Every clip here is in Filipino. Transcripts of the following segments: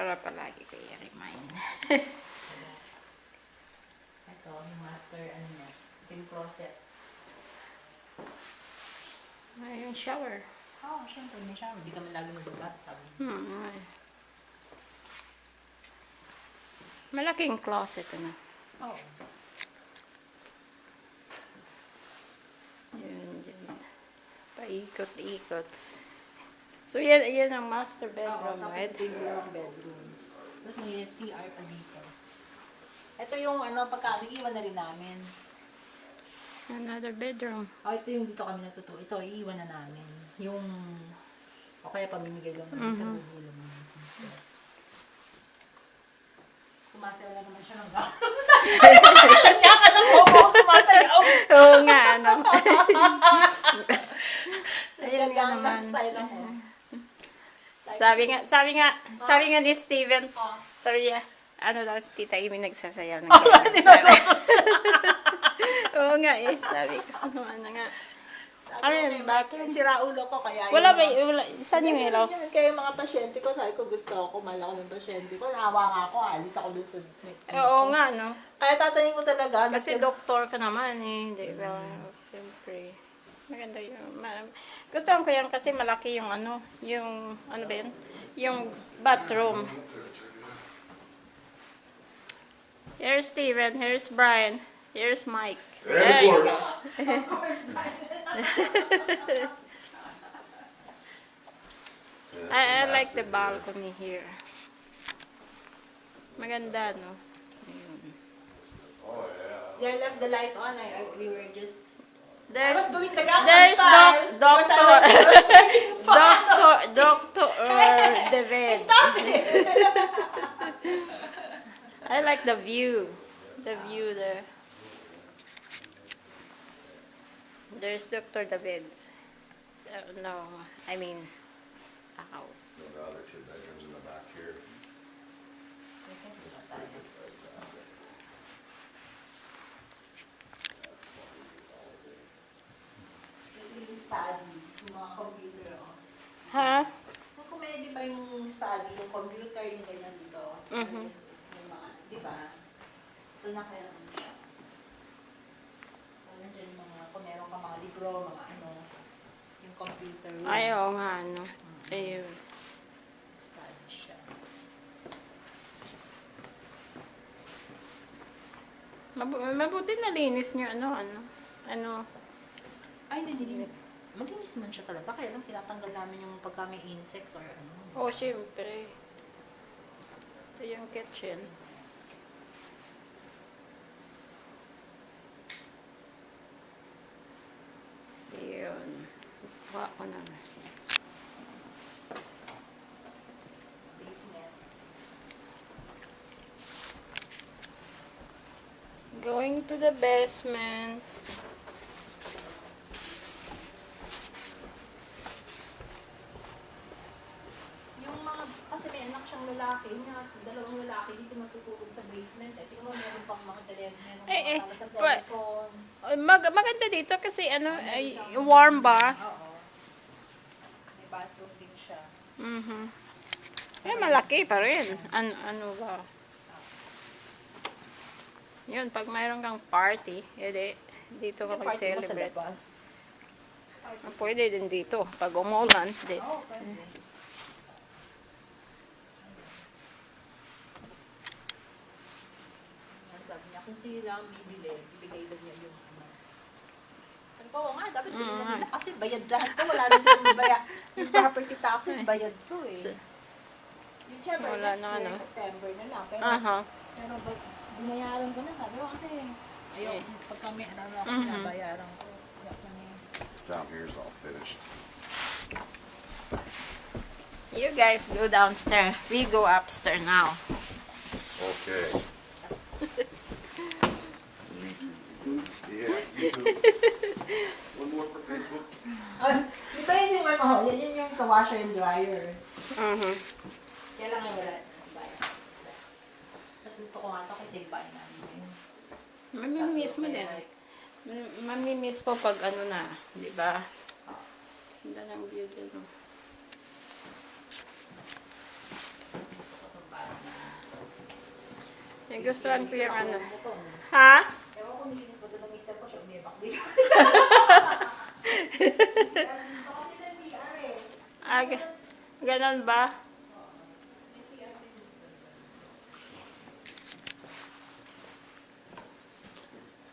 Para palagi ko i-remind. Ito, yung master, ano niya, yung closet. Ay, yung shower. Oo, syempre, may shower. Hindi kami lagi nag-bathtub. Ay. Malaking closet, ano? Oo. Yun. Paikot-ikot. So, yan ang master bedroom, Tapos right? ito yung bedrooms. Tapos may CR pa dito. Ito yung pagkaiiwan na rin namin. Another bedroom. Ito yung dito kami natuto. Ito, iiwan na namin. Yung, o kaya pamimigay lang namin sa gugulo ng sister. Sumasayaw na naman siya ng gano'n. Kaya ka nang bobo sumasayaw. Oo nga, ano? Ayun nga naman. Style ako. Sabi nga ni Steven, sabi niya, ano daw si Tita Amy nagsasayaw ng Oo nga eh, sabi ko, ano nga. Ano yun, bathroom? Sira ulo ko kaya Wala ba, saan yung ilaw? Kaya yung mga pasyente ko, sabi ko gusto ako, mahal ako ng pasyente ko. Naawa nga ako, alis ako doon sa... Oo nga, no? Kaya tatayin ko talaga. Kasi doktor ka naman eh, di ba? Siyempre. Maganda yun. Gusto ko yan kasi malaki yung ano ba yun? Yung bathroom. Here's Steven, here's Brian, here's Mike. And of course. I like the balcony here. Maganda, no? Ayun. Oh, yeah. They left the light on. We were just... There's doing the Gangnam there's style. doctor David. Stop it! I like the view. The view there. There's Dr. David. No, I mean a house. The other two bedrooms in the back here. Yung study, yung mga computer. Ha? Yung comedy ba yung study, yung computer, yung ganyan dito? Mhm. Yung mga, di ba? So, nakailan siya. So, nandiyan yung mga, kung meron ka mga libro, mga yung computer room. Ay, oo nga, ano. Ayun. Study siya. Mabuti na linis niyo, ano. Ay, hindi. Maglinis naman siya talaga. Kaya lang tinatanggal namin yung pagka may insects or ano. Oh, syempre. Ito yung kitchen. Yun. Kuha ko na. Basement. Going to the basement. Yung mga, kasi may anak siyang lalaki, dalawang lalaki dito matutulog sa basement. Tingnan mo, meron pang mga telephone, Eh, meron sa but- telephone. Maganda dito kasi ay, warm ba? Oo. May bathroom din siya. Mhm. Eh, malaki pa rin. Ano ba? Yun, pag mayroon kang party, edi, dito ka May party ba sa mag-celebrate. labas? Pwede din dito. Pag umulan, di. Oo, pwede. Sabi niya, kung sila ang bibili, ibigay lang niya yung Sabi ko, oo nga, dapat bilhin na nila kasi bayad lahat to. Wala na silang bayad. Yung property taxes, bayad to eh. Yung siyempre, Wala next na, year, ano. September na lang. Pero, Aha. pero binayaran ko na, sabi ko kasi, ayaw, pag kami, binabayaran ko. Ayaw ko na yun. Down here's all finished. You guys go downstairs. We go upstairs now. Okay. Yeah, YouTube. One more for Facebook. Di ba yun yung yan yung sa washer and dryer. Mhm. Kaya lang yung wala. Tapos gusto ko nga ito kasi buy namin. Mamimiss mo din. Mamimiss po pag ano na, di ba? Ganda ng view dun. Nagustuhan ko yung ano. Ha? Ewan ko, nilinis mo doon ng mister ko, siya umibak dito. Ah, ganon ba?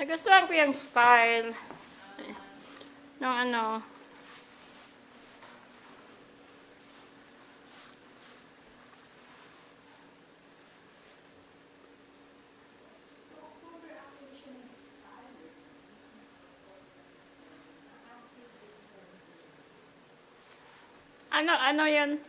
Nagustuhan ko yung style. Nung ano. Ano yan? It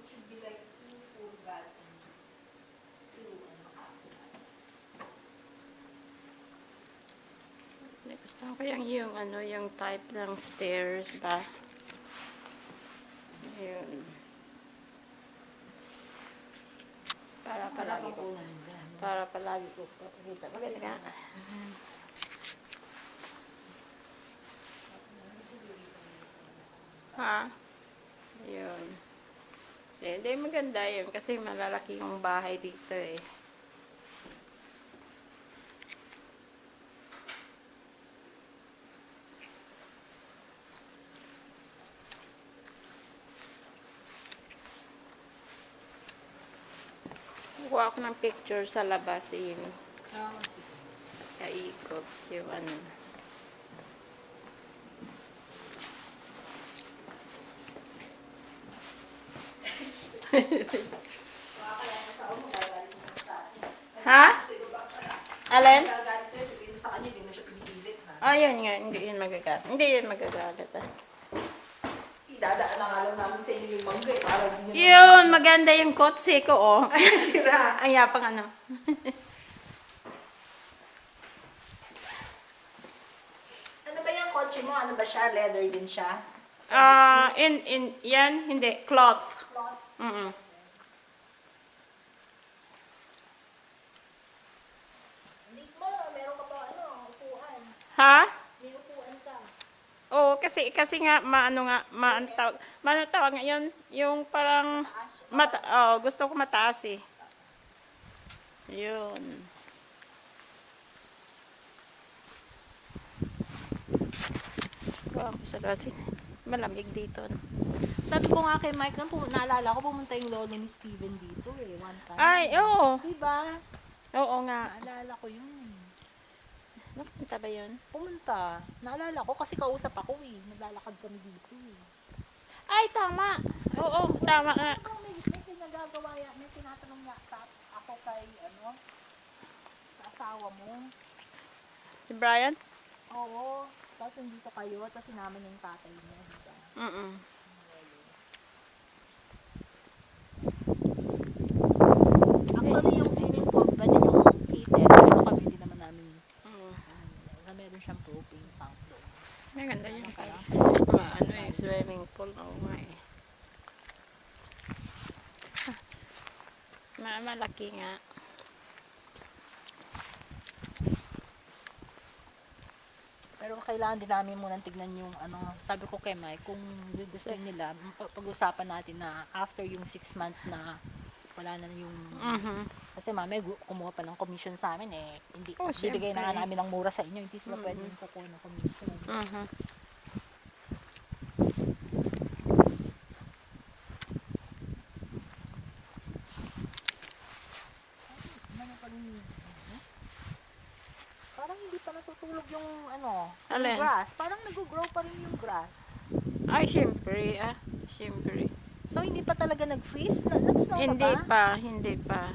should be like 2 full baths and 2 half baths. Nagustuhan ko yung ano, yung type ng stairs ba? Yun. Para palagi ko pakita. Maganda nga. Ha? Yun. So, hindi maganda yun kasi malalaki yung bahay dito eh. Kuha ako ng picture sa labas yun. Kaikot yung ano. Ha? Alin? Gagalit sa'yo, sabihin mo sa kanya, hindi mo siya pinipilit, ha? Oh, yun nga. Hindi yun magagalit. Hindi yun magagalit ah. Idadaan na nga lang namin sa inyo yung mangga, para hindi nyo Yun, maganda yung kotse ko oh. sira. Ang yapang ano. Ano ba yung kotse mo? Ano ba siya? Leather din siya? Yan, hindi. Cloth. Cloth? Mm-mm. Hindi mo, meron ka pa, upuan. Ha? May upuan ka. Oo, kasi nga maano tawag ngayon, yung parang gusto ko mataas eh. Yun. Wow, sa kasi malamig dito. No? Sabi ko nga kay Mike, naalala ko, pumunta yung lolo ni Steven dito one time. Ay, oo. Diba? Oo nga. Naalala ko yun. Napunta ba yun? Pumunta. Naalala ko kasi kausap ako Naglalakad kami dito Ay, tama. Oo, tama nga. May pinagagawa yan. May tinatanong nga ako kay, sa asawa mo. Si Brian? Oo. Tapos nandito kayo, tapos sinama niya yung tatay niya, diba? Mm-mm. Actually, yung swimming pool, pwede yung heater. Ito kami, hindi naman namin, meron siyang propane tank doon. Maganda yun. Ano yung swimming pool? Oo nga eh. Malaki nga. Pero kailangan din namin munang tignan yung sabi ko kay Mike, kung gusto nila, pag-usapan natin na after yung 6 months na wala na yung, kasi mamaya kumuha pa ng commission sa amin hindi, bibigay na nga namin ng mura sa inyo, hindi sila pwede yung kukuha ng commission. Parang hindi pa natutulog yung Alin? yung grass. Parang nag-grow pa rin yung grass. Ay, syempre. Syempre. So, hindi pa talaga nag-freeze? Nag-snow Hindi na ba? pa, hindi pa.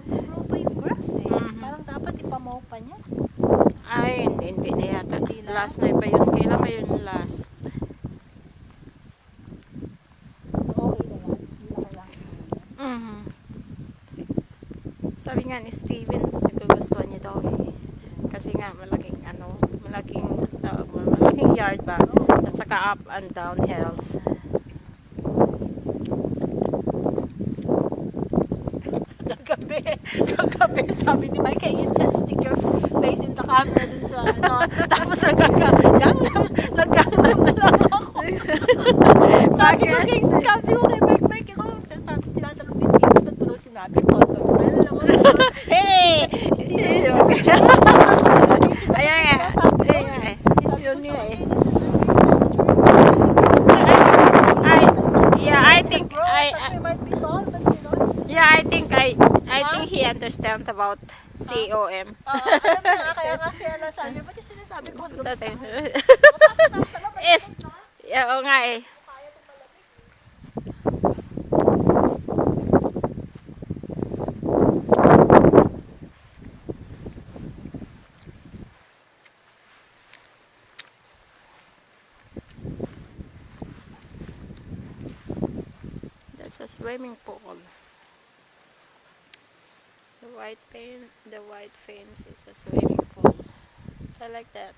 Nag-grow pa yung grass Parang dapat ipamow pa niya. Ay, hindi na yata. Hindi na? Last na pa yun. Kailan ba yun last? Okay na yan. Hindi na kailangan. Sabi nga ni Steven, nagugustuhan niya daw eh. Kasi nga malaking yard ba? At saka up and down hills. Gabi. yung gabi, sabi ni Mike, can you stick your face in the camera dun sa ano. Tapos nagkagangnam na lang ako. Sabi ko kay Mike, ako, sabi, tinatanong ni Steve, ba't mo daw sinabi condoms? Alam mo, hey! Ayan nga. Yun nga eh. I think he understands about COM. Alam mo na, kaya nga siya nasabi, ba't yung sinasabi condoms? Is, oo nga eh. That's a swimming pool. The white fence is a swimming pool. I like that.